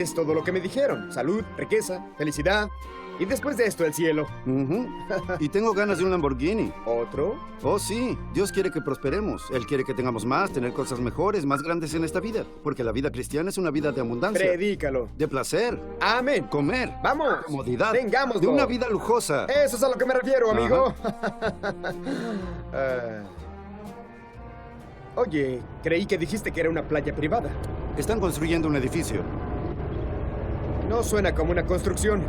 Es todo lo que me dijeron. Salud, riqueza, felicidad. Y después de esto, el cielo. Y tengo ganas de un Lamborghini. ¿Otro? Oh, sí. Dios quiere que prosperemos. Él quiere que tengamos más, tener cosas mejores, más grandes en esta vida. Porque la vida cristiana es una vida de abundancia. Predícalo. De placer. Amén. Comer. Vamos. Comodidad. Tengámoslo. De una vida lujosa. Eso es a lo que me refiero, amigo. Oye, creí que dijiste que era una playa privada. Están construyendo un edificio. No suena como una construcción.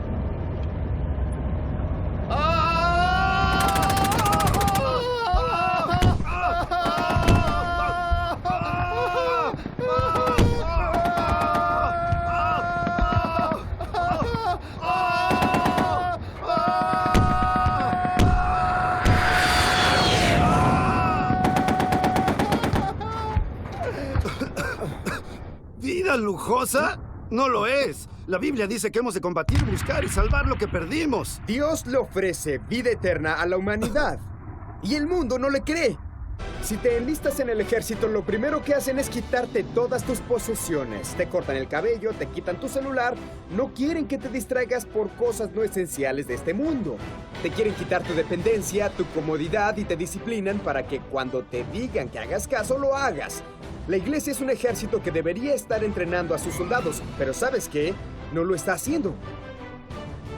¿Vida lujosa? No lo es. La Biblia dice que hemos de combatir, buscar y salvar lo que perdimos. Dios le ofrece vida eterna a la humanidad. Y el mundo no le cree. Si te enlistas en el ejército, lo primero que hacen es quitarte todas tus posesiones. Te cortan el cabello, te quitan tu celular. No quieren que te distraigas por cosas no esenciales de este mundo. Te quieren quitar tu dependencia, tu comodidad y te disciplinan para que cuando te digan que hagas caso, lo hagas. La iglesia es un ejército que debería estar entrenando a sus soldados, pero ¿sabes qué? No lo está haciendo.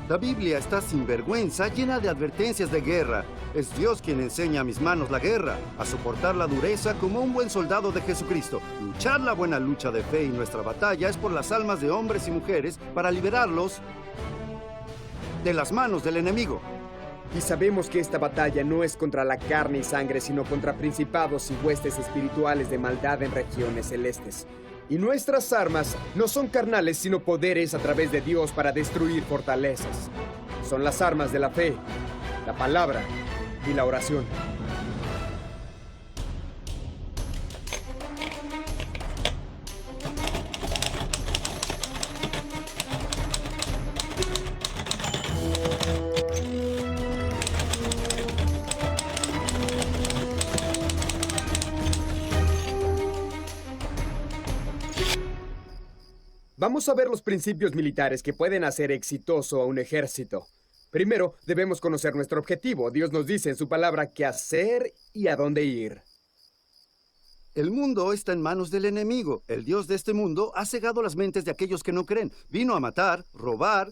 La Biblia está sin vergüenza, llena de advertencias de guerra. Es Dios quien enseña a mis manos la guerra, a soportar la dureza como un buen soldado de Jesucristo. Luchar la buena lucha de fe y nuestra batalla es por las almas de hombres y mujeres para liberarlos de las manos del enemigo. Y sabemos que esta batalla no es contra la carne y sangre, sino contra principados y huestes espirituales de maldad en regiones celestes. Y nuestras armas no son carnales, sino poderes a través de Dios para destruir fortalezas. Son las armas de la fe, la palabra y la oración. Vamos a ver los principios militares que pueden hacer exitoso a un ejército. Primero, debemos conocer nuestro objetivo. Dios nos dice en su palabra qué hacer y a dónde ir. El mundo está en manos del enemigo. El Dios de este mundo ha cegado las mentes de aquellos que no creen. Vino a matar, robar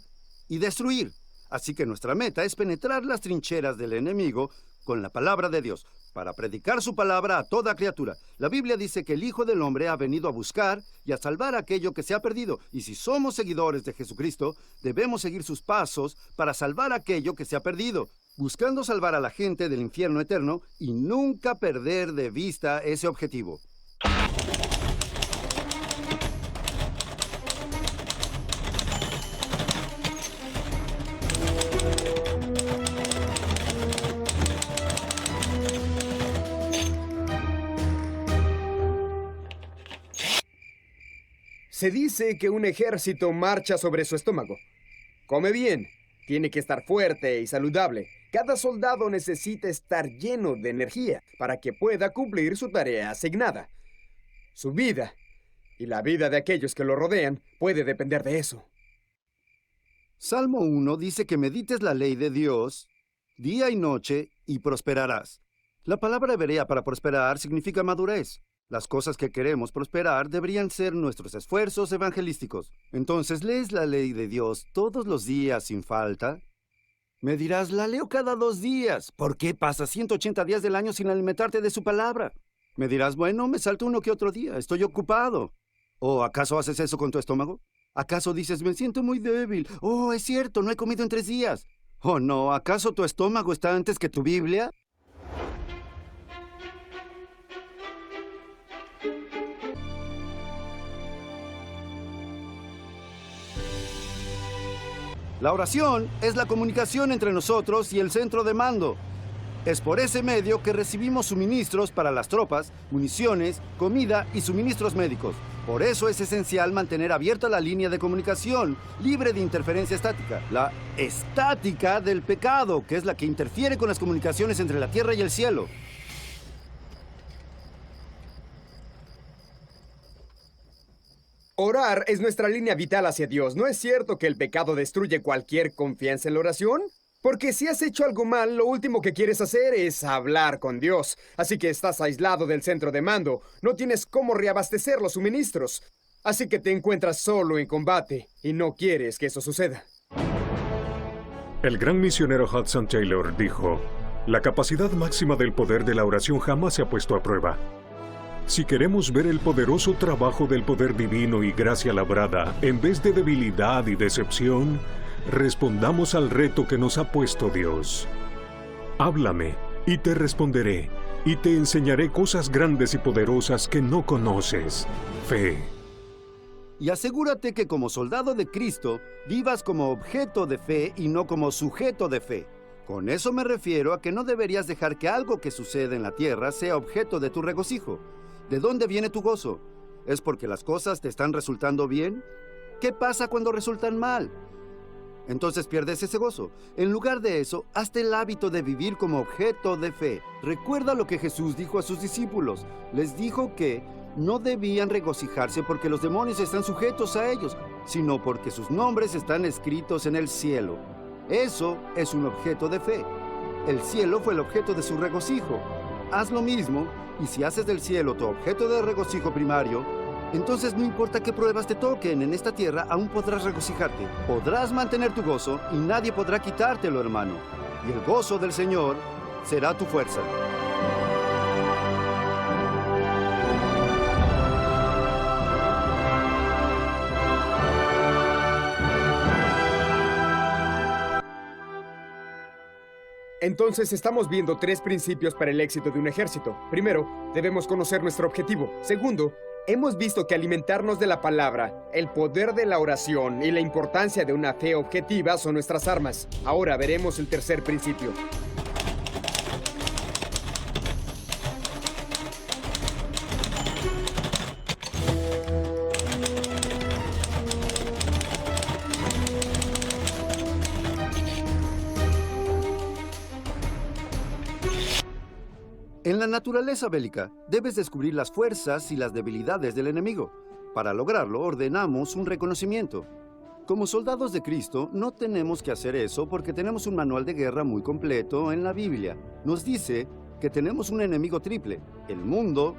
y destruir. Así que nuestra meta es penetrar las trincheras del enemigo con la palabra de Dios, para predicar su palabra a toda criatura. La Biblia dice que el Hijo del Hombre ha venido a buscar y a salvar aquello que se ha perdido. Y si somos seguidores de Jesucristo, debemos seguir sus pasos para salvar aquello que se ha perdido, buscando salvar a la gente del infierno eterno y nunca perder de vista ese objetivo. Se dice que un ejército marcha sobre su estómago. Come bien, tiene que estar fuerte y saludable. Cada soldado necesita estar lleno de energía para que pueda cumplir su tarea asignada. Su vida y la vida de aquellos que lo rodean puede depender de eso. Salmo 1 dice que medites la ley de Dios día y noche y prosperarás. La palabra hebrea para prosperar significa madurez. Las cosas que queremos prosperar deberían ser nuestros esfuerzos evangelísticos. Entonces, ¿lees la ley de Dios todos los días sin falta? Me dirás, la leo cada 2 días. ¿Por qué pasas 180 días del año sin alimentarte de su palabra? Me dirás, bueno, me salto uno que otro día, estoy ocupado. ¿O acaso haces eso con tu estómago? ¿Acaso dices, me siento muy débil? Oh, es cierto, no he comido en 3 días. Oh, no, ¿acaso tu estómago está antes que tu Biblia? La oración es la comunicación entre nosotros y el centro de mando. Es por ese medio que recibimos suministros para las tropas, municiones, comida y suministros médicos. Por eso es esencial mantener abierta la línea de comunicación, libre de interferencia estática. La estática del pecado, que es la que interfiere con las comunicaciones entre la tierra y el cielo. Orar es nuestra línea vital hacia Dios. ¿No es cierto que el pecado destruye cualquier confianza en la oración? Porque si has hecho algo mal, lo último que quieres hacer es hablar con Dios. Así que estás aislado del centro de mando. No tienes cómo reabastecer los suministros. Así que te encuentras solo en combate y no quieres que eso suceda. El gran misionero Hudson Taylor dijo: la capacidad máxima del poder de la oración jamás se ha puesto a prueba. Si queremos ver el poderoso trabajo del poder divino y gracia labrada, en vez de debilidad y decepción, respondamos al reto que nos ha puesto Dios. Háblame, y te responderé, y te enseñaré cosas grandes y poderosas que no conoces. Fe. Y asegúrate que como soldado de Cristo, vivas como objeto de fe y no como sujeto de fe. Con eso me refiero a que no deberías dejar que algo que sucede en la tierra sea objeto de tu regocijo. ¿De dónde viene tu gozo? ¿Es porque las cosas te están resultando bien? ¿Qué pasa cuando resultan mal? Entonces pierdes ese gozo. En lugar de eso, hazte el hábito de vivir como objeto de fe. Recuerda lo que Jesús dijo a sus discípulos. Les dijo que no debían regocijarse porque los demonios están sujetos a ellos, sino porque sus nombres están escritos en el cielo. Eso es un objeto de fe. El cielo fue el objeto de su regocijo. Haz lo mismo, y si haces del cielo tu objeto de regocijo primario, entonces no importa qué pruebas te toquen en esta tierra, aún podrás regocijarte. Podrás mantener tu gozo y nadie podrá quitártelo, hermano. Y el gozo del Señor será tu fuerza. Entonces estamos viendo 3 principios para el éxito de un ejército. Primero, debemos conocer nuestro objetivo. Segundo, hemos visto que alimentarnos de la palabra, el poder de la oración y la importancia de una fe objetiva son nuestras armas. Ahora veremos el tercer principio. En la naturaleza bélica, debes descubrir las fuerzas y las debilidades del enemigo. Para lograrlo, ordenamos un reconocimiento. Como soldados de Cristo, no tenemos que hacer eso porque tenemos un manual de guerra muy completo en la Biblia. Nos dice que tenemos un enemigo triple: el mundo,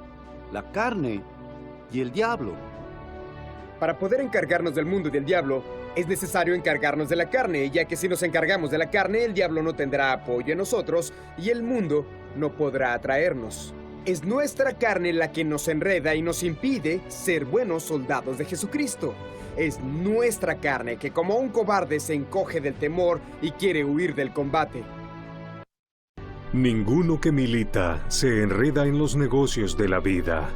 la carne y el diablo. Para poder encargarnos del mundo y del diablo, es necesario encargarnos de la carne, ya que si nos encargamos de la carne, el diablo no tendrá apoyo en nosotros y el mundo no podrá atraernos. Es nuestra carne la que nos enreda y nos impide ser buenos soldados de Jesucristo. Es nuestra carne que como un cobarde se encoge del temor y quiere huir del combate. Ninguno que milita se enreda en los negocios de la vida,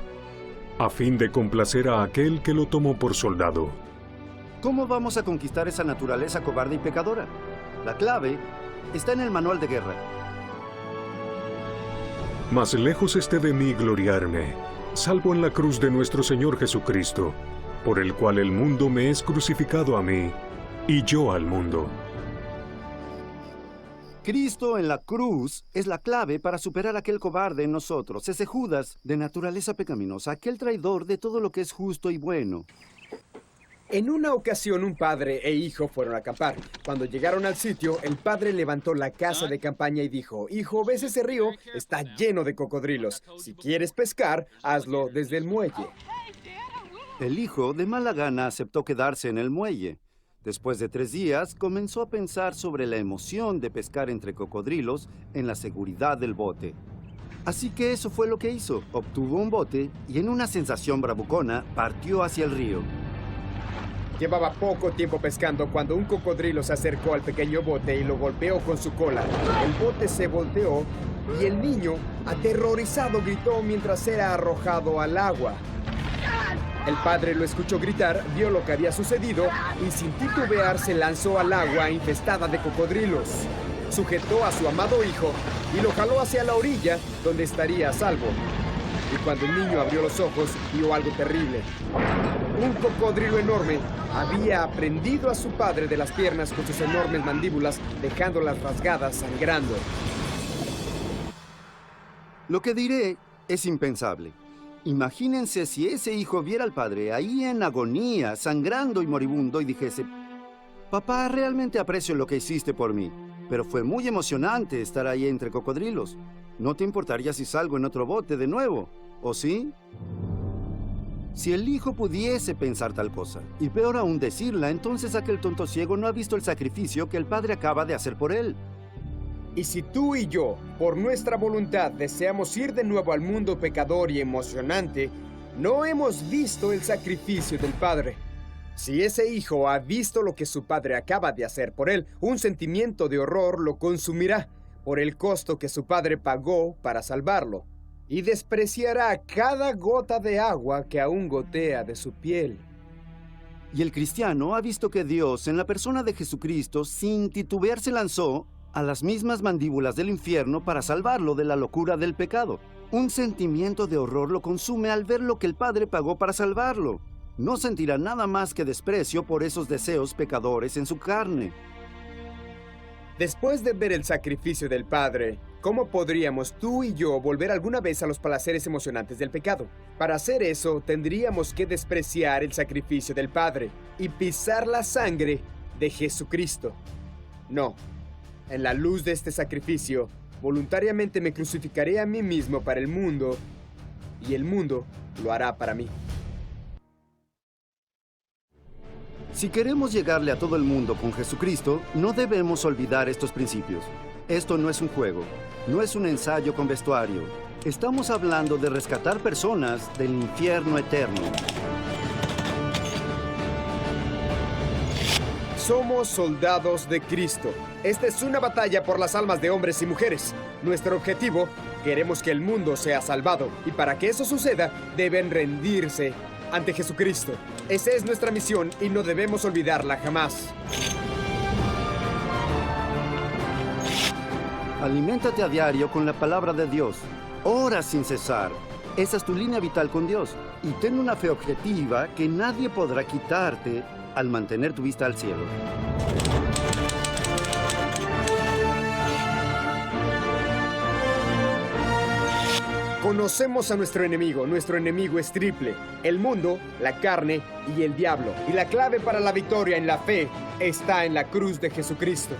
a fin de complacer a aquel que lo tomó por soldado. ¿Cómo vamos a conquistar esa naturaleza cobarde y pecadora? La clave está en el manual de guerra. Mas lejos esté de mí gloriarme, salvo en la cruz de nuestro Señor Jesucristo, por el cual el mundo me es crucificado a mí, y yo al mundo. Cristo en la cruz es la clave para superar a aquel cobarde en nosotros, ese Judas de naturaleza pecaminosa, aquel traidor de todo lo que es justo y bueno. En una ocasión, un padre e hijo fueron a acampar. Cuando llegaron al sitio, el padre levantó la casa de campaña y dijo: «Hijo, ¿ves ese río? Está lleno de cocodrilos. Si quieres pescar, hazlo desde el muelle». El hijo, de mala gana, aceptó quedarse en el muelle. Después de 3 días, comenzó a pensar sobre la emoción de pescar entre cocodrilos en la seguridad del bote. Así que eso fue lo que hizo. Obtuvo un bote y, en una sensación bravucona, partió hacia el río. Llevaba poco tiempo pescando cuando un cocodrilo se acercó al pequeño bote y lo golpeó con su cola. El bote se volteó y el niño, aterrorizado, gritó mientras era arrojado al agua. El padre lo escuchó gritar, vio lo que había sucedido y sin titubear se lanzó al agua infestada de cocodrilos. Sujetó a su amado hijo y lo jaló hacia la orilla, donde estaría a salvo. Y cuando el niño abrió los ojos, vio algo terrible. Un cocodrilo enorme había prendido a su padre de las piernas con sus enormes mandíbulas, dejándolas rasgadas, sangrando. Lo que diré es impensable. Imagínense si ese hijo viera al padre ahí en agonía, sangrando y moribundo, y dijese: papá, realmente aprecio lo que hiciste por mí, pero fue muy emocionante estar ahí entre cocodrilos. ¿No te importaría si salgo en otro bote de nuevo? ¿O sí? Si el hijo pudiese pensar tal cosa, y peor aún decirla, entonces aquel tonto ciego no ha visto el sacrificio que el padre acaba de hacer por él. Y si tú y yo, por nuestra voluntad, deseamos ir de nuevo al mundo pecador y emocionante, no hemos visto el sacrificio del Padre. Si ese hijo ha visto lo que su padre acaba de hacer por él, un sentimiento de horror lo consumirá por el costo que su padre pagó para salvarlo, y despreciará cada gota de agua que aún gotea de su piel. Y el cristiano ha visto que Dios, en la persona de Jesucristo, sin titubear se lanzó a las mismas mandíbulas del infierno para salvarlo de la locura del pecado. Un sentimiento de horror lo consume al ver lo que el Padre pagó para salvarlo. No sentirá nada más que desprecio por esos deseos pecadores en su carne. Después de ver el sacrificio del Padre, ¿cómo podríamos tú y yo volver alguna vez a los placeres emocionantes del pecado? Para hacer eso, tendríamos que despreciar el sacrificio del Padre y pisar la sangre de Jesucristo. No. En la luz de este sacrificio, voluntariamente me crucificaré a mí mismo para el mundo, y el mundo lo hará para mí. Si queremos llegarle a todo el mundo con Jesucristo, no debemos olvidar estos principios. Esto no es un juego, no es un ensayo con vestuario. Estamos hablando de rescatar personas del infierno eterno. Somos soldados de Cristo. Esta es una batalla por las almas de hombres y mujeres. Nuestro objetivo, queremos que el mundo sea salvado. Y para que eso suceda, deben rendirse ante Jesucristo. Esa es nuestra misión y no debemos olvidarla jamás. Aliméntate a diario con la palabra de Dios. Ora sin cesar. Esa es tu línea vital con Dios. Y ten una fe objetiva que nadie podrá quitarte al mantener tu vista al cielo. Conocemos a nuestro enemigo. Nuestro enemigo es triple: el mundo, la carne y el diablo. Y la clave para la victoria en la fe está en la cruz de Jesucristo.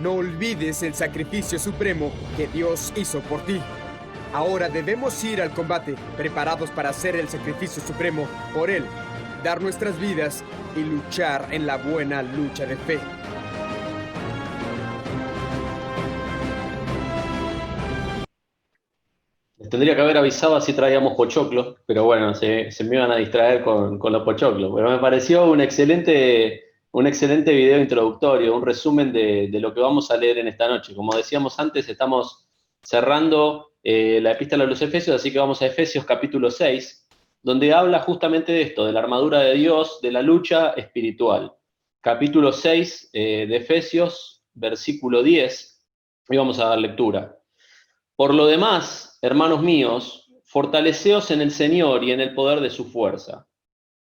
No olvides el sacrificio supremo que Dios hizo por ti. Ahora debemos ir al combate, preparados para hacer el sacrificio supremo por Él, dar nuestras vidas y luchar en la buena lucha de fe. Les tendría que haber avisado así traíamos pochoclo, pero bueno, se me iban a distraer con los pochoclos. Pero me pareció un excelente video introductorio, un resumen de lo que vamos a leer en esta noche. Como decíamos antes, estamos cerrando la epístola a los Efesios, así que vamos a Efesios capítulo 6, donde habla justamente de esto, de la armadura de Dios, de la lucha espiritual. Capítulo 6 de Efesios, versículo 10, y vamos a dar lectura. Por lo demás, hermanos míos, fortaleceos en el Señor y en el poder de su fuerza.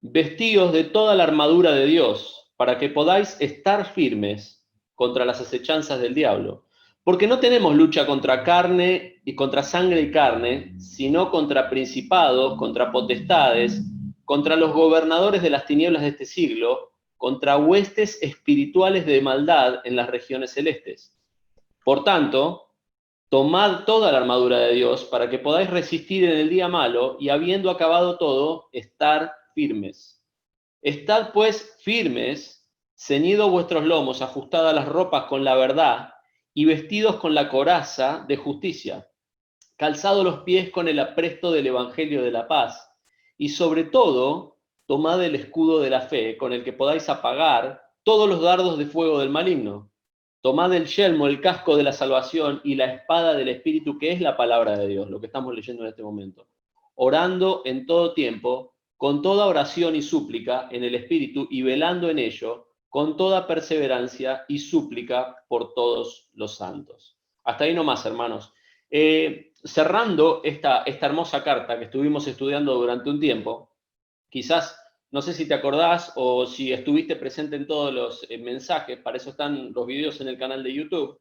Vestíos de toda la armadura de Dios, para que podáis estar firmes contra las acechanzas del diablo. Porque no tenemos lucha contra carne y contra sangre y carne, sino contra principados, contra potestades, contra los gobernadores de las tinieblas de este siglo, contra huestes espirituales de maldad en las regiones celestes. Por tanto, tomad toda la armadura de Dios para que podáis resistir en el día malo y, habiendo acabado todo, estar firmes. Estad pues firmes, ceñidos vuestros lomos, ajustadas las ropas con la verdad y vestidos con la coraza de justicia, calzados los pies con el apresto del evangelio de la paz, y sobre todo, tomad el escudo de la fe, con el que podáis apagar todos los dardos de fuego del maligno. Tomad el yelmo, el casco de la salvación y la espada del Espíritu, que es la palabra de Dios, lo que estamos leyendo en este momento. Orando en todo tiempo, con toda oración y súplica en el Espíritu, y velando en ello, con toda perseverancia y súplica por todos los santos. Hasta ahí nomás, hermanos. Cerrando esta hermosa carta que estuvimos estudiando durante un tiempo, quizás, no sé si te acordás o si estuviste presente en todos los mensajes, para eso están los videos en el canal de YouTube,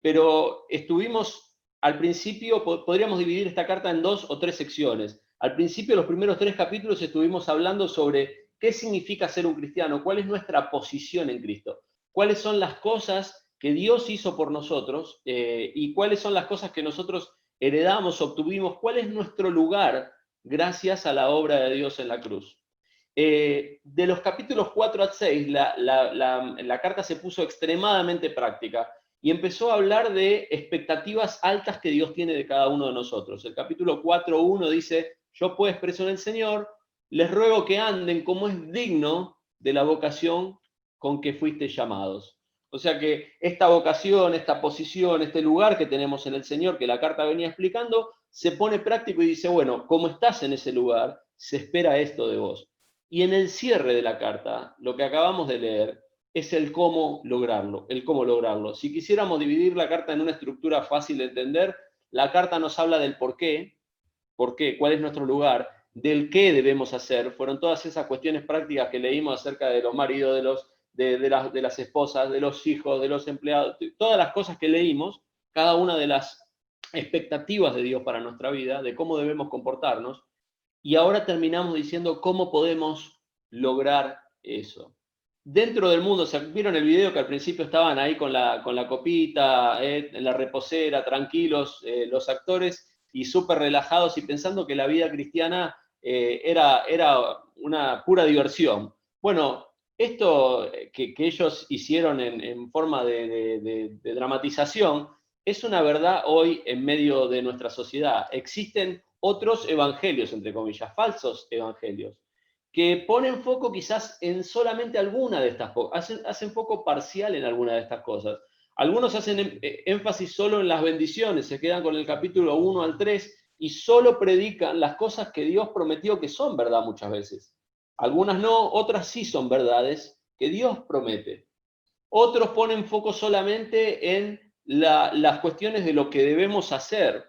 pero estuvimos al principio, podríamos dividir esta carta en 2 o 3 secciones. Al principio, los primeros 3 capítulos, estuvimos hablando sobre qué significa ser un cristiano, cuál es nuestra posición en Cristo, cuáles son las cosas que Dios hizo por nosotros y cuáles son las cosas que nosotros heredamos, obtuvimos, cuál es nuestro lugar gracias a la obra de Dios en la cruz. De los capítulos 4 al 6, la carta se puso extremadamente práctica y empezó a hablar de expectativas altas que Dios tiene de cada uno de nosotros. El capítulo 4:1 dice: yo pues, preso en el Señor, les ruego que anden como es digno de la vocación con que fuiste llamados. O sea que esta vocación, esta posición, este lugar que tenemos en el Señor, que la carta venía explicando, se pone práctico y dice, bueno, como estás en ese lugar, se espera esto de vos. Y en el cierre de la carta, lo que acabamos de leer es el cómo lograrlo, el cómo lograrlo. Si quisiéramos dividir la carta en una estructura fácil de entender, la carta nos habla del por qué, cuál es nuestro lugar, del qué debemos hacer. Fueron todas esas cuestiones prácticas que leímos acerca de los maridos, de las esposas, de los hijos, de los empleados, todas las cosas que leímos, cada una de las expectativas de Dios para nuestra vida, de cómo debemos comportarnos. Y ahora terminamos diciendo cómo podemos lograr eso. Dentro del mundo, ¿se vieron el video que al principio estaban ahí con la copita, en la reposera, tranquilos, los actores, y súper relajados y pensando que la vida cristiana era una pura diversión? Bueno, esto que ellos hicieron en forma de dramatización es una verdad hoy en medio de nuestra sociedad. Existen otros evangelios, entre comillas, falsos evangelios, que ponen foco quizás en solamente alguna de estas cosas, hacen foco parcial en alguna de estas cosas. Algunos hacen énfasis solo en las bendiciones, se quedan con el capítulo 1 al 3 y solo predican las cosas que Dios prometió, que son verdad muchas veces. Algunas no, otras sí son verdades que Dios promete. Otros ponen foco solamente en las cuestiones de lo que debemos hacer.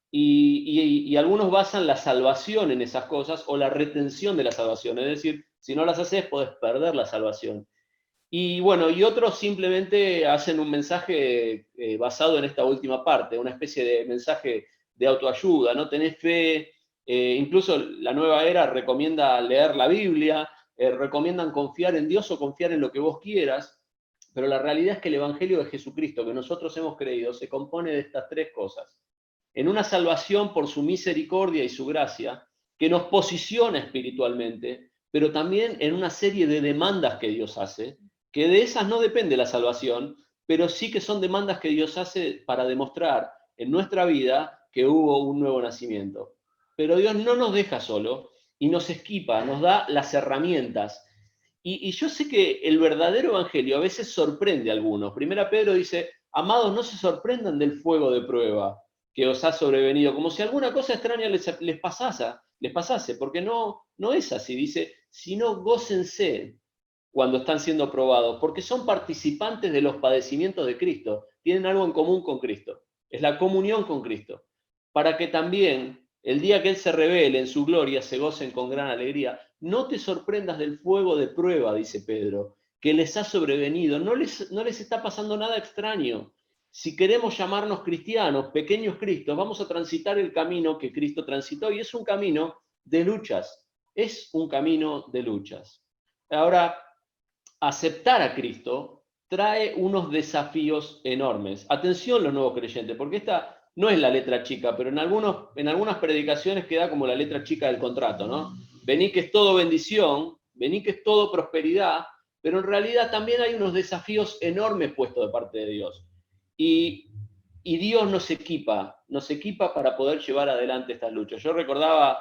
Y algunos basan la salvación en esas cosas o la retención de la salvación. Es decir, si no las haces, podés perder la salvación. Y bueno, y otros simplemente hacen un mensaje basado en esta última parte, una especie de mensaje de autoayuda, ¿no? Tenés fe, incluso la nueva era recomienda leer la Biblia, recomiendan confiar en Dios o confiar en lo que vos quieras, pero la realidad es que el Evangelio de Jesucristo que nosotros hemos creído se compone de estas 3 cosas. En una salvación por su misericordia y su gracia, que nos posiciona espiritualmente, pero también en una serie de demandas que Dios hace, que de esas no depende la salvación, pero sí que son demandas que Dios hace para demostrar en nuestra vida que hubo un nuevo nacimiento. Pero Dios no nos deja solo y nos equipa, nos da las herramientas. Y yo sé que el verdadero evangelio a veces sorprende a algunos. Primera Pedro dice, amados, no se sorprendan del fuego de prueba que os ha sobrevenido, como si alguna cosa extraña les pasase, porque no es así. Dice, sino gócense cuando están siendo probados, porque son participantes de los padecimientos de Cristo, tienen algo en común con Cristo, es la comunión con Cristo, para que también el día que Él se revele en su gloria se gocen con gran alegría. No te sorprendas del fuego de prueba, dice Pedro, que les ha sobrevenido, no les está pasando nada extraño. Si queremos llamarnos cristianos, pequeños cristos, vamos a transitar el camino que Cristo transitó, y es un camino de luchas, es un camino de luchas. Ahora, aceptar a Cristo trae unos desafíos enormes. Atención los nuevos creyentes, porque esta no es la letra chica, pero en algunas predicaciones queda como la letra chica del contrato, ¿no? Vení que es todo bendición, vení que es todo prosperidad, pero en realidad también hay unos desafíos enormes puestos de parte de Dios. Y Dios nos equipa para poder llevar adelante estas luchas. Yo recordaba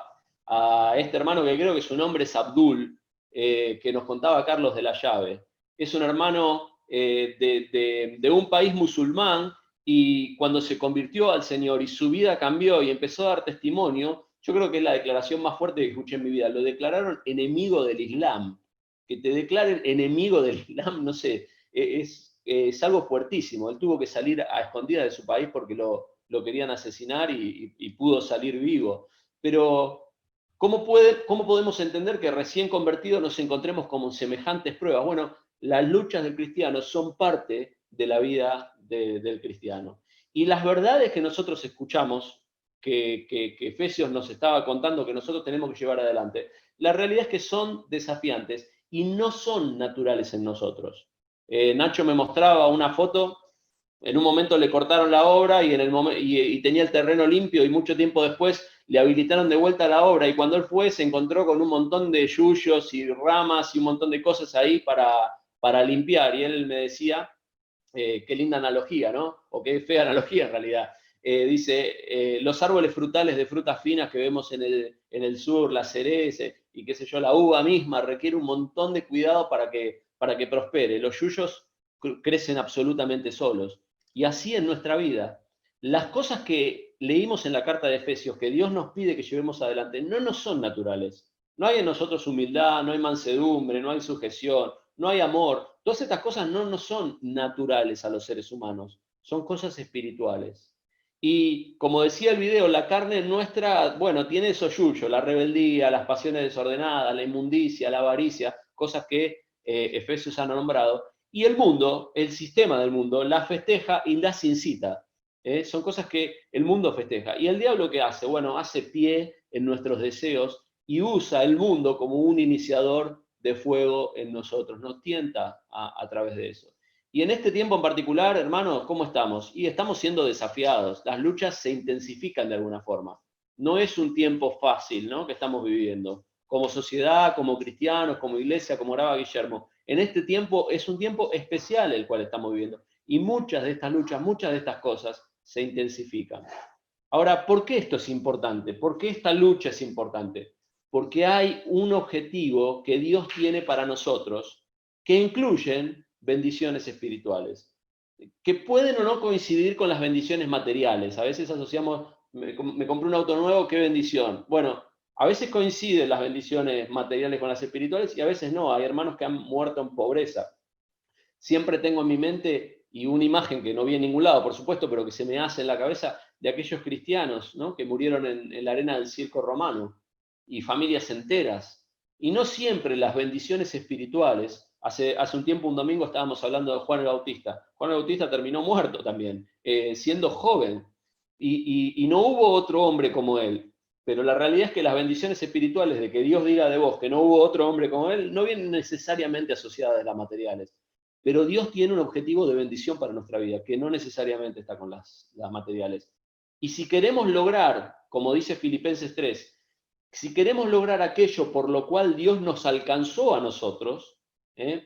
a este hermano que creo que su nombre es Abdul, que nos contaba Carlos de la Llave. Es un hermano de un país musulmán, y cuando se convirtió al Señor y su vida cambió y empezó a dar testimonio, yo creo que es la declaración más fuerte que escuché en mi vida. Lo declararon enemigo del Islam. Que te declaren enemigo del Islam, no sé, es algo fuertísimo. Él tuvo que salir a escondidas de su país porque lo querían asesinar y pudo salir vivo. Pero ¿cómo podemos entender que recién convertidos nos encontremos con semejantes pruebas? Bueno, las luchas del cristiano son parte de la vida del cristiano. Y las verdades que nosotros escuchamos, que Efesios nos estaba contando que nosotros tenemos que llevar adelante, la realidad es que son desafiantes y no son naturales en nosotros. Nacho me mostraba una foto, en un momento le cortaron la obra y tenía el terreno limpio, y mucho tiempo después le habilitaron de vuelta la obra, y cuando él fue se encontró con un montón de yuyos y ramas y un montón de cosas ahí para limpiar, y él me decía, qué linda analogía, ¿no? O qué fea analogía en realidad. Dice, los árboles frutales de frutas finas que vemos en el sur, la cereza y qué sé yo, la uva misma, requiere un montón de cuidado para que prospere. Los yuyos crecen absolutamente solos. Y así en nuestra vida. Las cosas que leímos en la carta de Efesios, que Dios nos pide que llevemos adelante, no nos son naturales. No hay en nosotros humildad, no hay mansedumbre, no hay sujeción, no hay amor. Todas estas cosas no nos son naturales a los seres humanos, son cosas espirituales. Y como decía el video, la carne nuestra, bueno, tiene esos yuyos, la rebeldía, las pasiones desordenadas, la inmundicia, la avaricia, cosas que Efesios ha nombrado. Y el mundo, el sistema del mundo, las festeja y las incita. Son cosas que el mundo festeja. ¿Y el diablo qué hace? Bueno, hace pie en nuestros deseos y usa el mundo como un iniciador de fuego en nosotros, nos tienta a través de eso. Y en este tiempo en particular, hermanos, ¿cómo estamos? Y estamos siendo desafiados, las luchas se intensifican de alguna forma. No es un tiempo fácil, ¿no?, que estamos viviendo, como sociedad, como cristianos, como iglesia, como oraba Guillermo. En este tiempo es un tiempo especial el cual estamos viviendo, y muchas de estas luchas, muchas de estas cosas se intensifican. Ahora, ¿por qué esto es importante? ¿Por qué esta lucha es importante? Porque hay un objetivo que Dios tiene para nosotros que incluyen bendiciones espirituales, que pueden o no coincidir con las bendiciones materiales. A veces asociamos, me compré un auto nuevo, qué bendición. Bueno, a veces coinciden las bendiciones materiales con las espirituales y a veces no. Hay hermanos que han muerto en pobreza. Siempre tengo en mi mente, y una imagen que no vi en ningún lado, por supuesto, pero que se me hace en la cabeza, de aquellos cristianos, ¿no?, que murieron en la arena del circo romano, y familias enteras. Y no siempre las bendiciones espirituales. Hace un tiempo, un domingo, estábamos hablando de Juan el Bautista. Juan el Bautista terminó muerto también, siendo joven. Y no hubo otro hombre como él. Pero la realidad es que las bendiciones espirituales, de que Dios diga de vos que no hubo otro hombre como él, no vienen necesariamente asociadas a las materiales. Pero Dios tiene un objetivo de bendición para nuestra vida, que no necesariamente está con las materiales. Y si queremos lograr, como dice Filipenses 3, si queremos lograr aquello por lo cual Dios nos alcanzó a nosotros,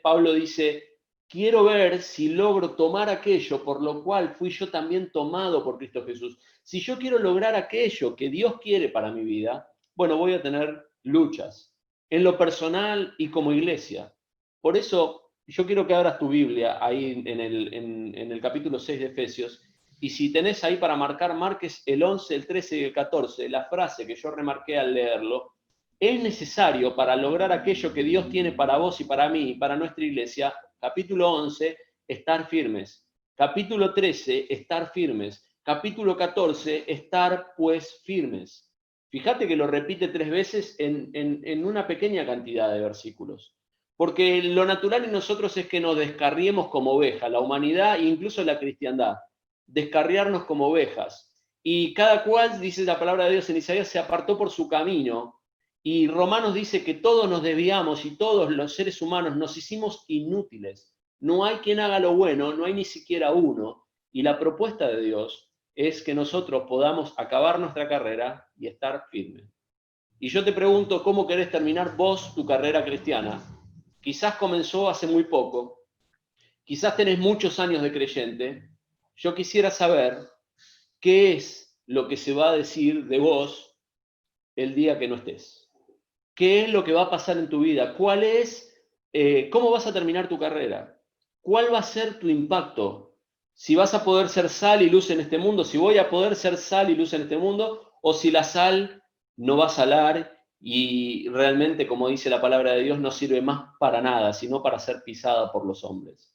Pablo dice, quiero ver si logro tomar aquello por lo cual fui yo también tomado por Cristo Jesús. Si yo quiero lograr aquello que Dios quiere para mi vida, bueno, voy a tener luchas, en lo personal y como iglesia. Por eso, yo quiero que abras tu Biblia ahí en el capítulo 6 de Efesios, y si tenés ahí para marcar, marques el 11, el 13 y el 14, la frase que yo remarqué al leerlo. Es necesario para lograr aquello que Dios tiene para vos y para mí y para nuestra iglesia, capítulo 11, estar firmes. Capítulo 13, estar firmes. Capítulo 14, estar pues firmes. Fíjate que lo repite 3 veces en una pequeña cantidad de versículos. Porque lo natural en nosotros es que nos descarriemos como ovejas, la humanidad e incluso la cristiandad. Descarriarnos como ovejas. Y cada cual, dice la palabra de Dios en Isaías, se apartó por su camino. Y Romanos dice que todos nos desviamos y todos los seres humanos nos hicimos inútiles. No hay quien haga lo bueno, no hay ni siquiera uno. Y la propuesta de Dios es que nosotros podamos acabar nuestra carrera y estar firmes. Y yo te pregunto, ¿cómo querés terminar vos tu carrera cristiana? Quizás comenzó hace muy poco, quizás tenés muchos años de creyente. Yo quisiera saber qué es lo que se va a decir de vos el día que no estés. ¿Qué es lo que va a pasar en tu vida? ¿Cómo vas a terminar tu carrera? ¿Cuál va a ser tu impacto? Si vas a poder ser sal y luz en este mundo, si voy a poder ser sal y luz en este mundo, o si la sal no va a salar y realmente, como dice la palabra de Dios, no sirve más para nada, sino para ser pisada por los hombres.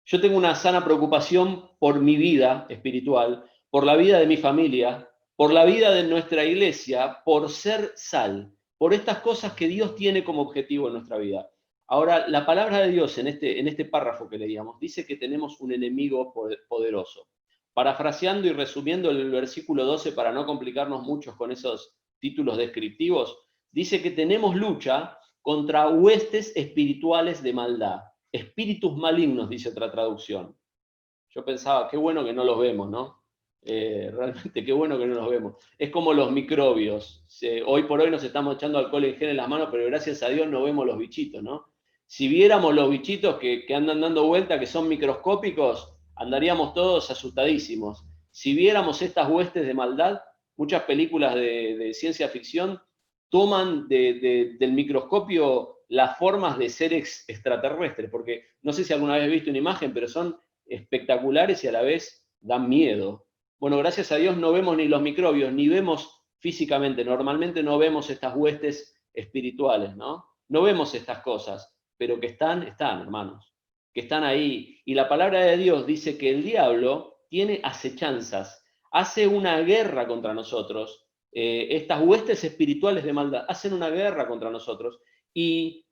Yo tengo una sana preocupación por mi vida espiritual, por la vida de mi familia, por la vida de nuestra iglesia, por ser sal, por estas cosas que Dios tiene como objetivo en nuestra vida. Ahora, la palabra de Dios en este párrafo que leíamos dice que tenemos un enemigo poderoso. Parafraseando y resumiendo el versículo 12 para no complicarnos mucho con esos títulos descriptivos, dice que tenemos lucha contra huestes espirituales de maldad. Espíritus malignos, dice otra traducción. Yo pensaba, qué bueno que no los vemos, ¿no? Realmente, qué bueno que no los vemos. Es como los microbios. Hoy por hoy nos estamos echando alcohol en gel en las manos, pero gracias a Dios no vemos los bichitos, ¿no? Si viéramos los bichitos que andan dando vuelta, que son microscópicos, andaríamos todos asustadísimos. Si viéramos estas huestes de maldad, muchas películas de ciencia ficción toman del microscopio las formas de seres extraterrestres, porque no sé si alguna vez has visto una imagen, pero son espectaculares y a la vez dan miedo. Bueno, gracias a Dios no vemos ni los microbios, ni vemos físicamente, normalmente no vemos estas huestes espirituales, ¿no? No vemos estas cosas, pero que están, hermanos, que están ahí. Y la palabra de Dios dice que el diablo tiene acechanzas, hace una guerra contra nosotros. Estas huestes espirituales de maldad hacen una guerra contra nosotros. Y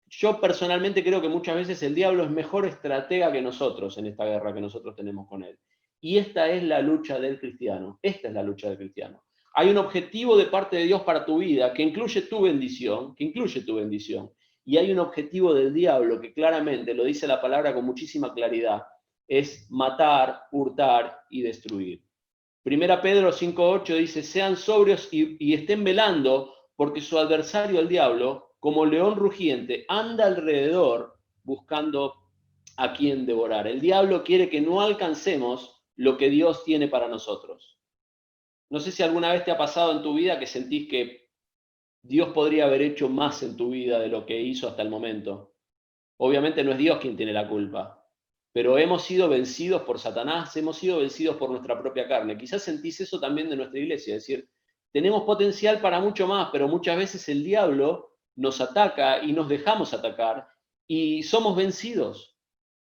yo personalmente creo que muchas veces el diablo es mejor estratega que nosotros en esta guerra que nosotros tenemos con él. Y esta es la lucha del cristiano. Esta es la lucha del cristiano. Hay un objetivo de parte de Dios para tu vida que incluye tu bendición, y hay un objetivo del diablo que claramente, lo dice la palabra con muchísima claridad, es matar, hurtar y destruir. Primera Pedro 5:8 dice, sean sobrios y estén velando, porque su adversario, el diablo, como león rugiente, anda alrededor buscando a quien devorar. El diablo quiere que no alcancemos lo que Dios tiene para nosotros. No sé si alguna vez te ha pasado en tu vida que sentís que Dios podría haber hecho más en tu vida de lo que hizo hasta el momento. Obviamente no es Dios quien tiene la culpa, pero hemos sido vencidos por Satanás, hemos sido vencidos por nuestra propia carne. Quizás sentís eso también de nuestra iglesia, es decir, tenemos potencial para mucho más, pero muchas veces el diablo nos ataca y nos dejamos atacar y somos vencidos.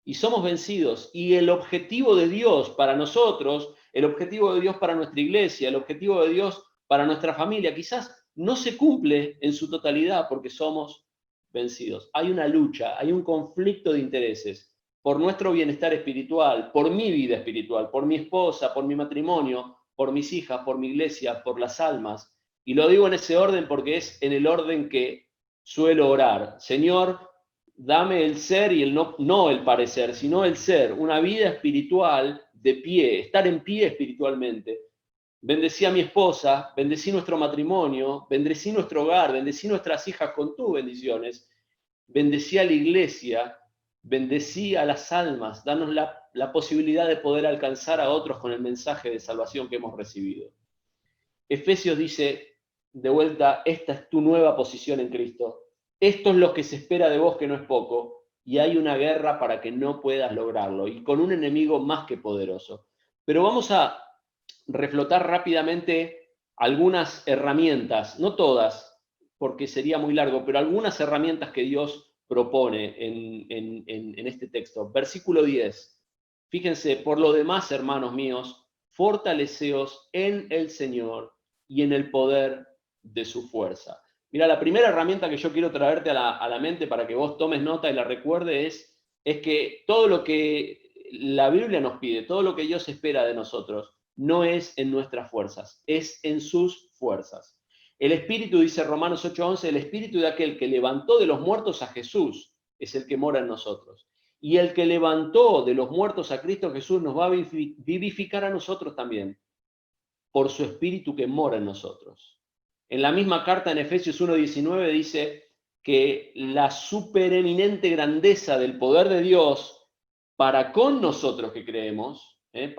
Y el objetivo de Dios para nosotros, el objetivo de Dios para nuestra iglesia, el objetivo de Dios para nuestra familia, quizás no se cumple en su totalidad porque somos vencidos. Hay una lucha, hay un conflicto de intereses por nuestro bienestar espiritual, por mi vida espiritual, por mi esposa, por mi matrimonio, por mis hijas, por mi iglesia, por las almas. Y lo digo en ese orden porque es en el orden que suelo orar. Señor, dame el ser y el no el parecer, sino el ser, una vida espiritual de pie, estar en pie espiritualmente. Bendecí a mi esposa, bendecí nuestro matrimonio, bendecí nuestro hogar, bendecí nuestras hijas con tus bendiciones, bendecí a la iglesia, bendecí a las almas, danos la posibilidad de poder alcanzar a otros con el mensaje de salvación que hemos recibido. Efesios dice, de vuelta, esta es tu nueva posición en Cristo. Esto es lo que se espera de vos, que no es poco, y hay una guerra para que no puedas lograrlo, y con un enemigo más que poderoso. Pero vamos a reflotar rápidamente algunas herramientas, no todas, porque sería muy largo, pero algunas herramientas que Dios propone en este texto. Versículo 10. Fíjense, por lo demás, hermanos míos, fortaleceos en el Señor y en el poder de su fuerza. Mira, la primera herramienta que yo quiero traerte a la mente para que vos tomes nota y la recuerdes es que todo lo que la Biblia nos pide, todo lo que Dios espera de nosotros, no es en nuestras fuerzas, es en sus fuerzas. El Espíritu, dice Romanos 8:11, el Espíritu de aquel que levantó de los muertos a Jesús es el que mora en nosotros. Y el que levantó de los muertos a Cristo Jesús nos va a vivificar a nosotros también, por su Espíritu que mora en nosotros. En la misma carta en Efesios 1:19 dice que la supereminente grandeza del poder de Dios para con nosotros que creemos, es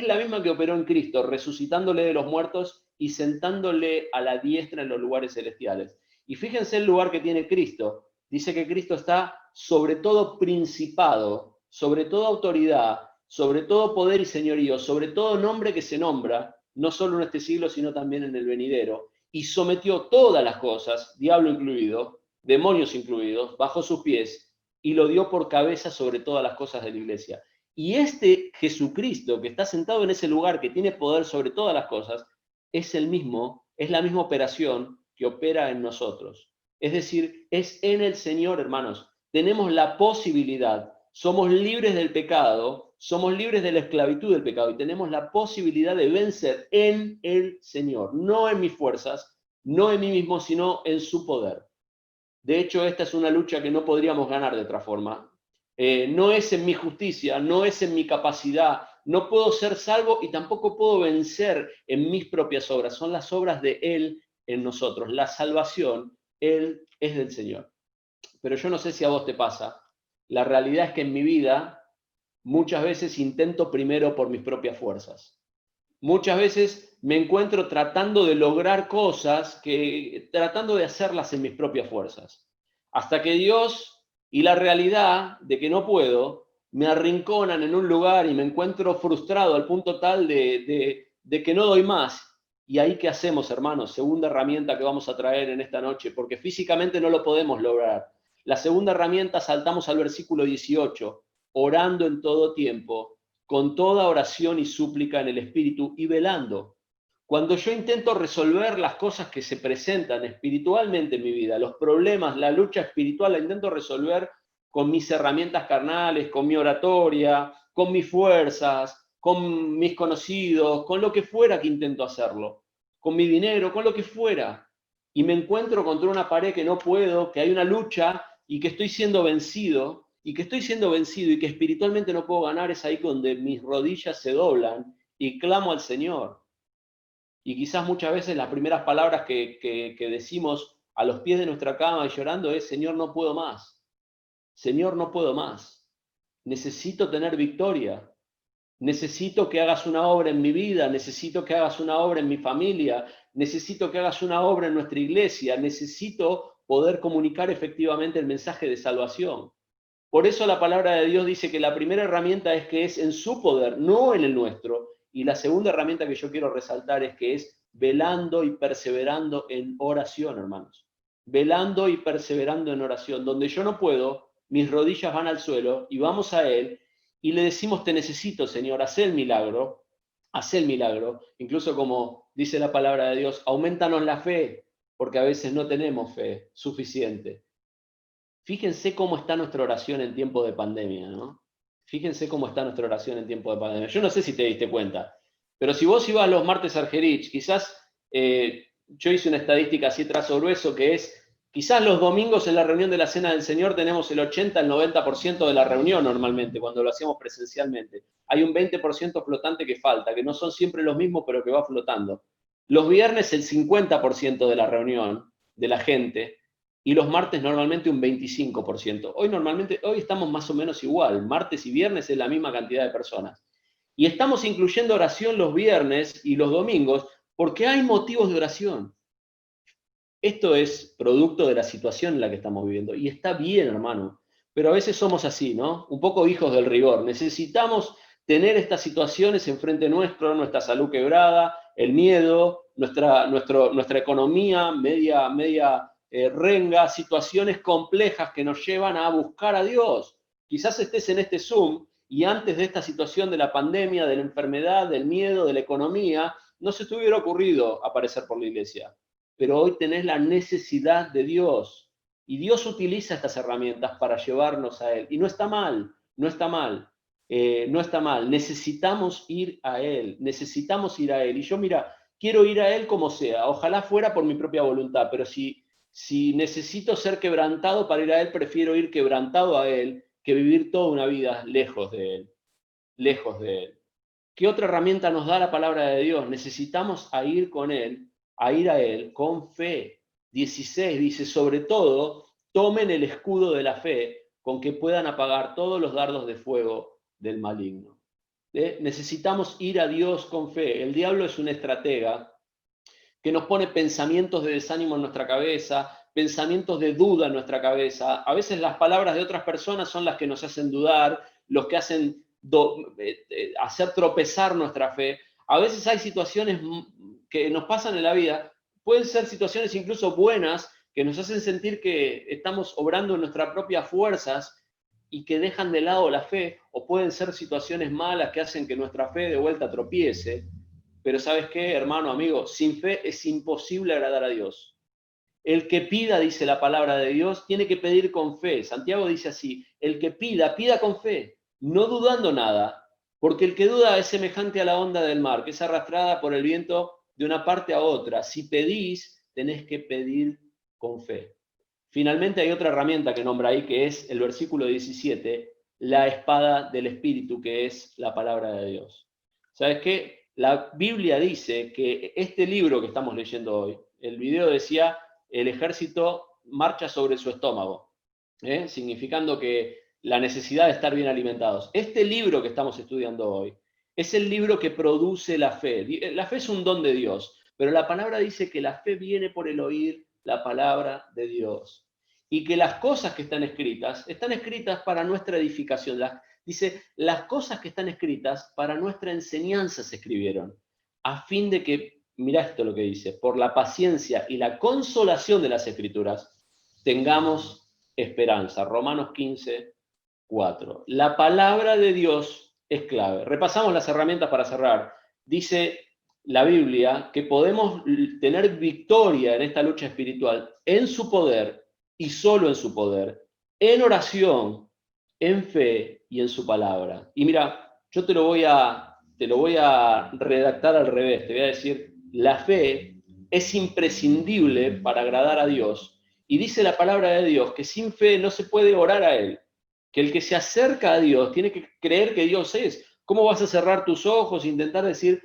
la misma que operó en Cristo, resucitándole de los muertos y sentándole a la diestra en los lugares celestiales. Y fíjense el lugar que tiene Cristo. Dice que Cristo está sobre todo principado, sobre toda autoridad, sobre todo poder y señorío, sobre todo nombre que se nombra, no solo en este siglo, sino también en el venidero, y sometió todas las cosas, diablo incluido, demonios incluidos, bajo sus pies, y lo dio por cabeza sobre todas las cosas de la iglesia. Y este Jesucristo que está sentado en ese lugar, que tiene poder sobre todas las cosas, es la misma operación que opera en nosotros. Es decir, es en el Señor, hermanos. Tenemos la posibilidad, somos libres del pecado, somos libres de la esclavitud del pecado y tenemos la posibilidad de vencer en el Señor, no en mis fuerzas, no en mí mismo, sino en su poder. De hecho, esta es una lucha que no podríamos ganar de otra forma. No es en mi justicia, no es en mi capacidad, no puedo ser salvo y tampoco puedo vencer en mis propias obras. Son las obras de Él en nosotros. La salvación, Él es del Señor. Pero yo no sé si a vos te pasa. La realidad es que en mi vida muchas veces intento primero por mis propias fuerzas. Muchas veces me encuentro tratando de lograr cosas, tratando de hacerlas en mis propias fuerzas. Hasta que Dios y la realidad de que no puedo me arrinconan en un lugar y me encuentro frustrado al punto tal de que no doy más. Y ahí, ¿qué hacemos, hermanos? Segunda herramienta que vamos a traer en esta noche, porque físicamente no lo podemos lograr. La segunda herramienta, saltamos al versículo 18, orando en todo tiempo, con toda oración y súplica en el Espíritu y velando. Cuando yo intento resolver las cosas que se presentan espiritualmente en mi vida, los problemas, la lucha espiritual, la intento resolver con mis herramientas carnales, con mi oratoria, con mis fuerzas, con mis conocidos, con lo que fuera que intento hacerlo, con mi dinero, con lo que fuera. Y me encuentro contra una pared que no puedo, que hay una lucha y que estoy siendo vencido, y que espiritualmente no puedo ganar, es ahí donde mis rodillas se doblan y clamo al Señor. Y quizás muchas veces las primeras palabras que decimos a los pies de nuestra cama y llorando es: Señor, no puedo más. Señor, no puedo más. Necesito tener victoria. Necesito que hagas una obra en mi vida. Necesito que hagas una obra en mi familia. Necesito que hagas una obra en nuestra iglesia. Necesito poder comunicar efectivamente el mensaje de salvación. Por eso la palabra de Dios dice que la primera herramienta es que es en su poder, no en el nuestro. Y la segunda herramienta que yo quiero resaltar es que es velando y perseverando en oración, hermanos. Velando y perseverando en oración. Donde yo no puedo, mis rodillas van al suelo y vamos a Él y le decimos: te necesito, Señor, haz el milagro, haz el milagro. Incluso como dice la palabra de Dios, aumentanos la fe, porque a veces no tenemos fe suficiente. Fíjense cómo está nuestra oración en tiempo de pandemia, ¿no? Fíjense cómo está nuestra oración en tiempo de pandemia. Yo no sé si te diste cuenta, pero si vos ibas los martes a Argerich, quizás yo hice una estadística así trazo grueso, que es, quizás los domingos en la reunión de la Cena del Señor tenemos el 80 al 90% de la reunión normalmente, cuando lo hacemos presencialmente. Hay un 20% flotante que falta, que no son siempre los mismos, pero que va flotando. Los viernes el 50% de la reunión, de la gente, y los martes normalmente un 25%. Hoy estamos más o menos igual, martes y viernes es la misma cantidad de personas. Y estamos incluyendo oración los viernes y los domingos porque hay motivos de oración. Esto es producto de la situación en la que estamos viviendo. Y está bien, hermano. Pero a veces somos así, ¿no? Un poco hijos del rigor. Necesitamos tener estas situaciones enfrente nuestro, nuestra salud quebrada, el miedo, nuestra economía media renga, situaciones complejas que nos llevan a buscar a Dios. Quizás estés en este Zoom y antes de esta situación de la pandemia, de la enfermedad, del miedo, de la economía, no se te hubiera ocurrido aparecer por la iglesia. Pero hoy tenés la necesidad de Dios y Dios utiliza estas herramientas para llevarnos a Él. Y no está mal, no está mal, no está mal. Necesitamos ir a Él, necesitamos ir a Él. Y yo, mira, quiero ir a Él como sea. Ojalá fuera por mi propia voluntad, pero si necesito ser quebrantado para ir a Él, prefiero ir quebrantado a Él que vivir toda una vida lejos de Él, lejos de Él. ¿Qué otra herramienta nos da la palabra de Dios? Necesitamos ir con Él, a ir a Él con fe. 16 dice: sobre todo, tomen el escudo de la fe con que puedan apagar todos los dardos de fuego del maligno. Necesitamos ir a Dios con fe. El diablo es un estratega que nos pone pensamientos de desánimo en nuestra cabeza, pensamientos de duda en nuestra cabeza. A veces las palabras de otras personas son las que nos hacen dudar, los que hacen hacer tropezar nuestra fe. A veces hay situaciones que nos pasan en la vida, pueden ser situaciones incluso buenas, que nos hacen sentir que estamos obrando en nuestras propias fuerzas y que dejan de lado la fe, o pueden ser situaciones malas que hacen que nuestra fe de vuelta tropiece. Pero ¿sabes qué, hermano, amigo? Sin fe es imposible agradar a Dios. El que pida, dice la palabra de Dios, tiene que pedir con fe. Santiago dice así: el que pida, pida con fe, no dudando nada, Porque el que duda es semejante a la onda del mar, que es arrastrada por el viento de una parte a otra. Si pedís, tenés que pedir con fe. Finalmente hay otra herramienta que nombra ahí, que es el versículo 17, la espada del Espíritu, que es la palabra de Dios. ¿Sabes qué? La Biblia dice que este libro que estamos leyendo hoy, el video decía, el ejército marcha sobre su estómago, significando que la necesidad de estar bien alimentados. Este libro que estamos estudiando hoy es el libro que produce la fe. La fe es un don de Dios, pero la palabra dice que la fe viene por el oír la palabra de Dios. Y que las cosas que están escritas para nuestra edificación. Dice, las cosas que están escritas para nuestra enseñanza se escribieron, a fin de que, mirá esto lo que dice, por la paciencia y la consolación de las escrituras, tengamos esperanza. Romanos 15, 4. La palabra de Dios es clave. Repasamos las herramientas para cerrar. Dice la Biblia que podemos tener victoria en esta lucha espiritual en su poder y solo en su poder, en oración, en fe y en su palabra. Y mira, yo te lo voy a redactar al revés. Te voy a decir, la fe es imprescindible para agradar a Dios. Y dice la palabra de Dios que sin fe no se puede orar a Él. Que el que se acerca a Dios tiene que creer que Dios es. ¿Cómo vas a cerrar tus ojos e intentar decir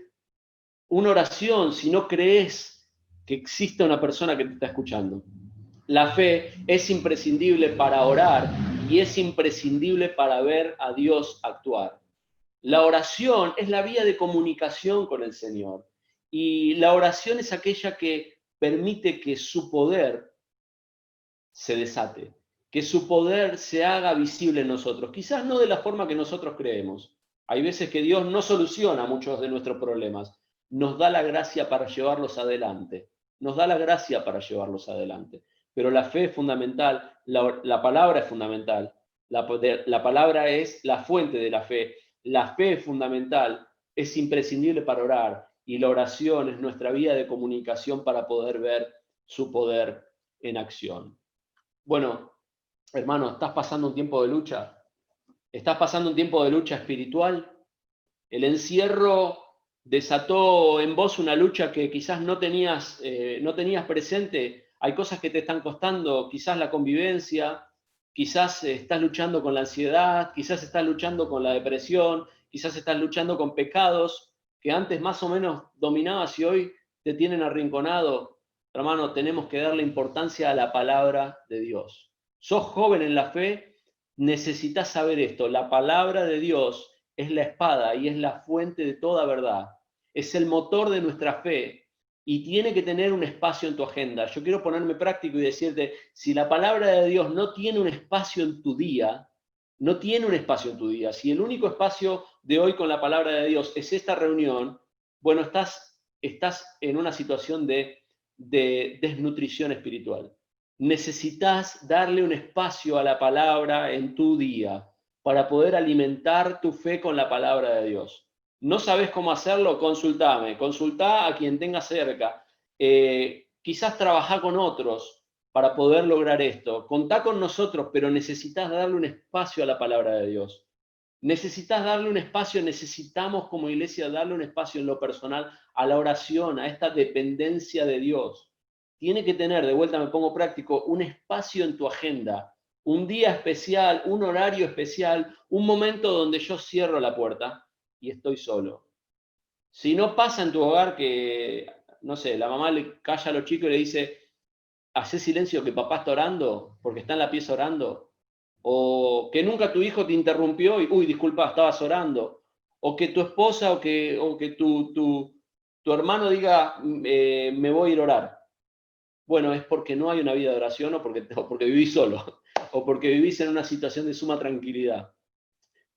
una oración si no crees que existe una persona que te está escuchando? La fe es imprescindible para orar y es imprescindible para ver a Dios actuar. La oración es la vía de comunicación con el Señor. Y la oración es aquella que permite que su poder se desate, que su poder se haga visible en nosotros. Quizás no de la forma que nosotros creemos. Hay veces que Dios no soluciona muchos de nuestros problemas. Nos da la gracia para llevarlos adelante. Nos da la gracia para llevarlos adelante. Pero la fe es fundamental, la palabra es fundamental. La palabra es la fuente de la fe. La fe es fundamental, es imprescindible para orar. Y la oración es nuestra vía de comunicación para poder ver su poder en acción. Bueno, hermano, ¿estás pasando un tiempo de lucha? ¿Estás pasando un tiempo de lucha espiritual? El encierro desató en vos una lucha que quizás no tenías presente. Hay cosas que te están costando, quizás la convivencia, quizás estás luchando con la ansiedad, quizás estás luchando con la depresión, quizás estás luchando con pecados que antes más o menos dominabas y hoy te tienen arrinconado. Hermano, tenemos que darle importancia a la palabra de Dios. Sos joven en la fe, necesitas saber esto. La palabra de Dios es la espada y es la fuente de toda verdad. Es el motor de nuestra fe y tiene que tener un espacio en tu agenda. Yo quiero ponerme práctico y decirte, si la palabra de Dios no tiene un espacio en tu día, no tiene un espacio en tu día, si el único espacio de hoy con la palabra de Dios es esta reunión, bueno, estás en una situación de desnutrición espiritual. Necesitas darle un espacio a la palabra en tu día para poder alimentar tu fe con la palabra de Dios. ¿No sabes cómo hacerlo? Consultá a quien tenga cerca. Quizás trabajá con otros para poder lograr esto. Contá con nosotros, pero necesitas darle un espacio a la palabra de Dios. Necesitas darle un espacio, necesitamos como iglesia darle un espacio en lo personal a la oración, a esta dependencia de Dios. Tiene que tener, de vuelta me pongo práctico, un espacio en tu agenda, un día especial, un horario especial, un momento donde yo cierro la puerta y estoy solo. Si no pasa en tu hogar que, no sé, la mamá le calla a los chicos y le dice, hacé silencio que papá está orando, porque está en la pieza orando. O que nunca tu hijo te interrumpió y, uy, disculpa, estabas orando. O que tu esposa o que tu hermano diga, me voy a ir a orar. Bueno, es porque no hay una vida de oración o porque vivís solo, o porque vivís en una situación de suma tranquilidad.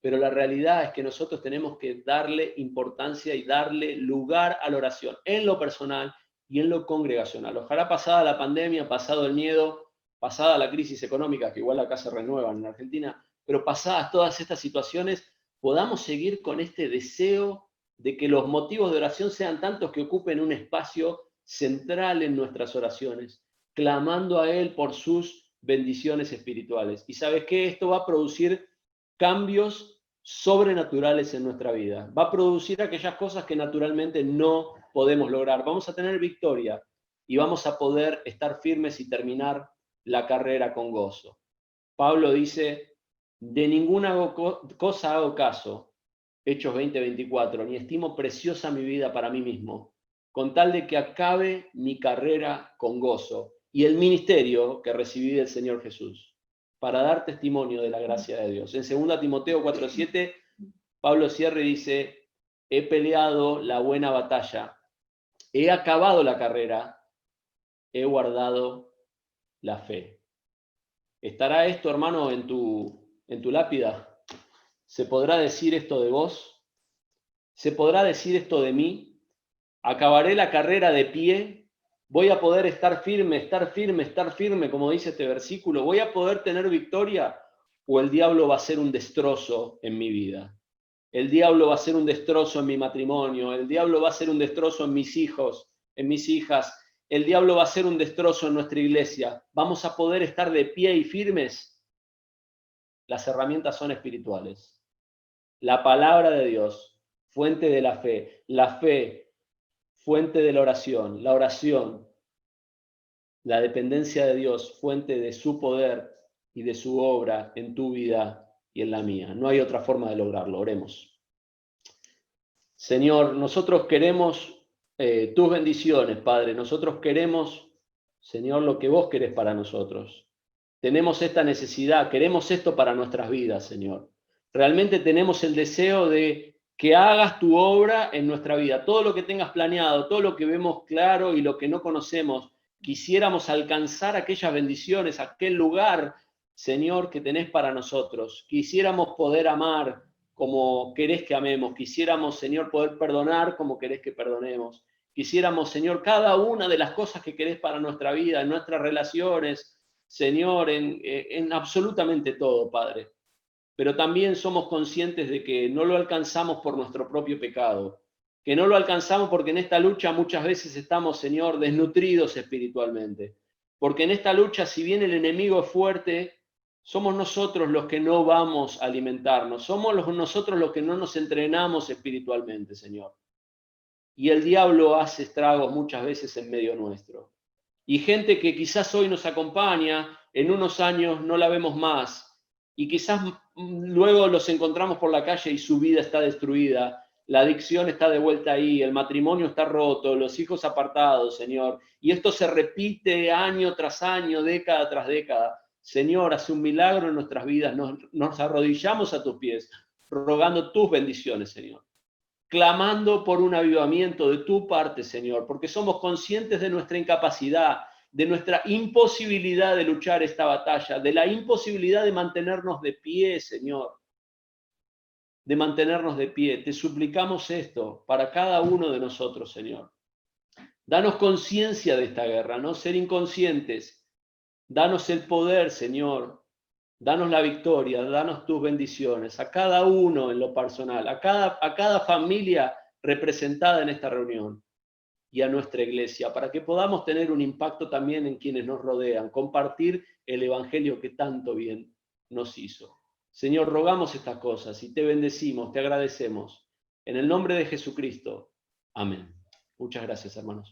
Pero la realidad es que nosotros tenemos que darle importancia y darle lugar a la oración, en lo personal y en lo congregacional. Ojalá pasada la pandemia, pasado el miedo, pasada la crisis económica, que igual acá se renuevan en Argentina, pero pasadas todas estas situaciones, podamos seguir con este deseo de que los motivos de oración sean tantos que ocupen un espacio central en nuestras oraciones, clamando a Él por sus bendiciones espirituales. Y ¿sabes qué? Esto va a producir cambios sobrenaturales en nuestra vida. Va a producir aquellas cosas que naturalmente no podemos lograr. Vamos a tener victoria y vamos a poder estar firmes y terminar la carrera con gozo. Pablo dice, de ninguna cosa hago caso, Hechos 20:24, ni estimo preciosa mi vida para mí mismo, con tal de que acabe mi carrera con gozo y el ministerio que recibí del Señor Jesús, para dar testimonio de la gracia de Dios. En 2 Timoteo 4:7, Pablo cierra y dice, he peleado la buena batalla, he acabado la carrera, he guardado la fe. ¿Estará esto, hermano, en tu lápida? ¿Se podrá decir esto de vos? ¿Se podrá decir esto de mí? ¿Acabaré la carrera de pie? ¿Voy a poder estar firme, como dice este versículo? ¿Voy a poder tener victoria? ¿O el diablo va a ser un destrozo en mi vida? El diablo va a ser un destrozo en mi matrimonio, el diablo va a ser un destrozo en mis hijos, en mis hijas, el diablo va a ser un destrozo en nuestra iglesia. ¿Vamos a poder estar de pie y firmes? Las herramientas son espirituales. La palabra de Dios, fuente de la fe, fuente de la oración, la dependencia de Dios, fuente de su poder y de su obra en tu vida y en la mía. No hay otra forma de lograrlo. Oremos. Señor, nosotros queremos tus bendiciones, Padre. Nosotros queremos, Señor, lo que vos querés para nosotros. Tenemos esta necesidad, queremos esto para nuestras vidas, Señor. Realmente tenemos el deseo de que hagas tu obra en nuestra vida. Todo lo que tengas planeado, todo lo que vemos claro y lo que no conocemos, quisiéramos alcanzar aquellas bendiciones, aquel lugar, Señor, que tenés para nosotros. Quisiéramos poder amar como querés que amemos. Quisiéramos, Señor, poder perdonar como querés que perdonemos. Quisiéramos, Señor, cada una de las cosas que querés para nuestra vida, en nuestras relaciones, Señor, en absolutamente todo, Padre. Pero también somos conscientes de que no lo alcanzamos por nuestro propio pecado, que no lo alcanzamos porque en esta lucha muchas veces estamos, Señor, desnutridos espiritualmente. Porque en esta lucha, si bien el enemigo es fuerte, somos nosotros los que no vamos a alimentarnos, somos nosotros los que no nos entrenamos espiritualmente, Señor. Y el diablo hace estragos muchas veces en medio nuestro. Y gente que quizás hoy nos acompaña, en unos años no la vemos más, y quizás luego los encontramos por la calle y su vida está destruida, la adicción está de vuelta ahí, el matrimonio está roto, los hijos apartados, Señor, y esto se repite año tras año, década tras década. Señor, hace un milagro en nuestras vidas, nos arrodillamos a tus pies, rogando tus bendiciones, Señor, clamando por un avivamiento de tu parte, Señor, porque somos conscientes de nuestra incapacidad, de nuestra imposibilidad de luchar esta batalla, de la imposibilidad de mantenernos de pie, Señor, de mantenernos de pie. Te suplicamos esto para cada uno de nosotros, Señor. Danos conciencia de esta guerra, no ser inconscientes. Danos el poder, Señor. Danos la victoria, danos tus bendiciones, a cada uno en lo personal, a cada familia representada en esta reunión y a nuestra iglesia, para que podamos tener un impacto también en quienes nos rodean, compartir el evangelio que tanto bien nos hizo. Señor, rogamos estas cosas y te bendecimos, te agradecemos. En el nombre de Jesucristo. Amén. Muchas gracias, hermanos.